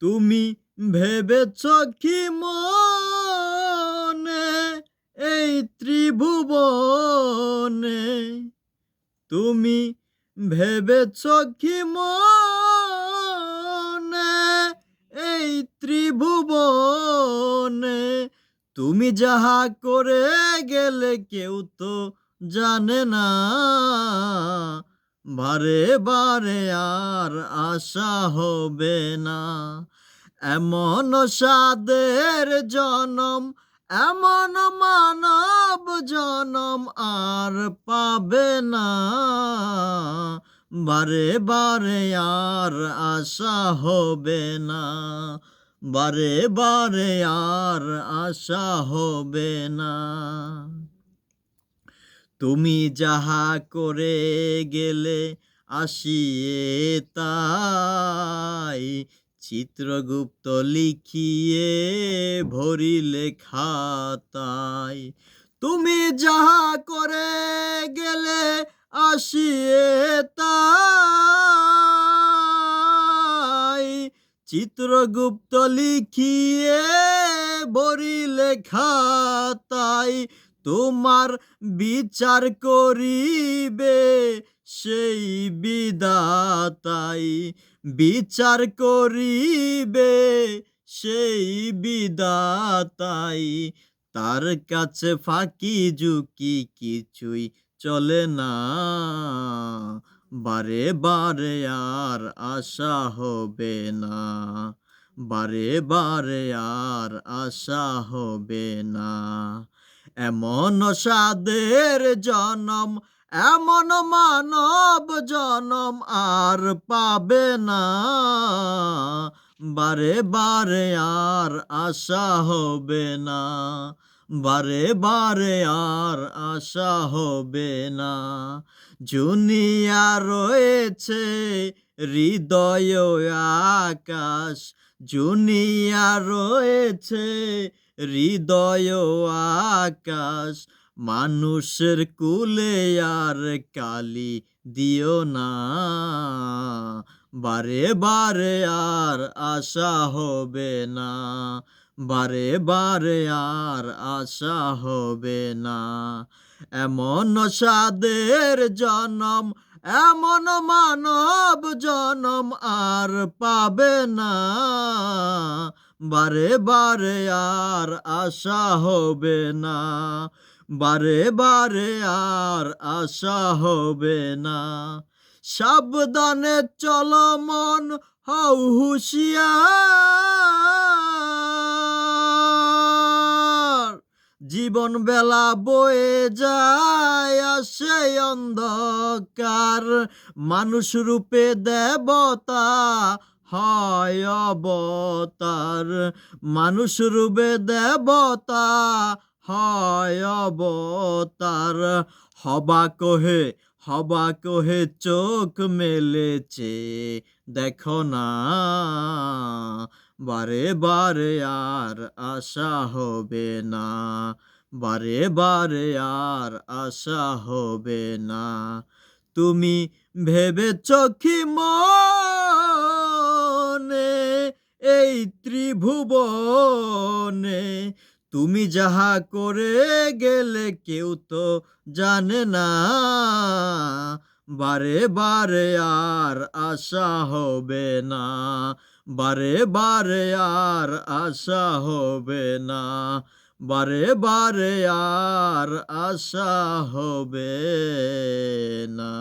তুমি ভেবেছ কি মনে এই ত্রিভুবনে, তুমি ভেবেছ কি মনে এই ত্রিভুবনে, তুমি যাহা করে গেলে কেউ তো জানে না, বারে বারে আর আশা হবে না। এমন সাদের জনম, এমন মানব জনম আর পাবে না, বারে বারে আর আশা হবে না, বারে বারে আর আশা হবে না। তুমি যাহা করে গেলে আসিয়ে তাই, চিত্রগুপ্ত লিখিয়ে ভরিলে খাতায়। তুমি যাহা করে গেলে আসিয়ে তাই, চিত্রগুপ্ত লিখিয়ে ভরিলে খাতায়। তোমার বিচার করিবে সেই বিধাতাই, বিচার করিবে সেই বিধাতাই। তার কাছে ফাঁকি ঝুঁকি কিছুই চলে না, বারে বারে আর আশা হবে না, বারে বারে আর আশা হবে না। এমন সাদের জনম, এমন মানব জনম আর পাবে না, বারে বারে আর আশা হবে না, বারে বারে আর আশা হবে না। জুনিয়া রয়েছে হৃদয় আকাশ, জুনিয়া রয়েছে হৃদয় আকাশ। মানুষের কুলে আর কালি দিও না, বারে বারে আর আশা হবে না, বারে বারে আর আশা হবে না। এমন সাদের জনম, এমন মানব জনম আর পাবে না, বারে বারে আর আশা হবে না, বারে বারে আর আশা হবে না। সাবধানে চলো মন হও হুঁশিয়ার, জীবন বেলা বয়ে যায় আসে অন্ধকার। মানুষ রূপে দেবতা হয় অবতার, মানুষ রূপে দেবতা হয় অবতার। হবা কহে, হবা কহে চোখ মেলেছে দেখো না, বারে বারে আর আশা হবে না, বারে বারে আর আশা হবে না। তুমি ভেবেছ কি মনে এই ত্রিভুবনে, তুমি যাহা করে গেলে কেউ তো জানে না, বারে বারে আর আশা হবে না, বারে বারে আর আশা হবে না, বারে বারে আর আশা হবে না।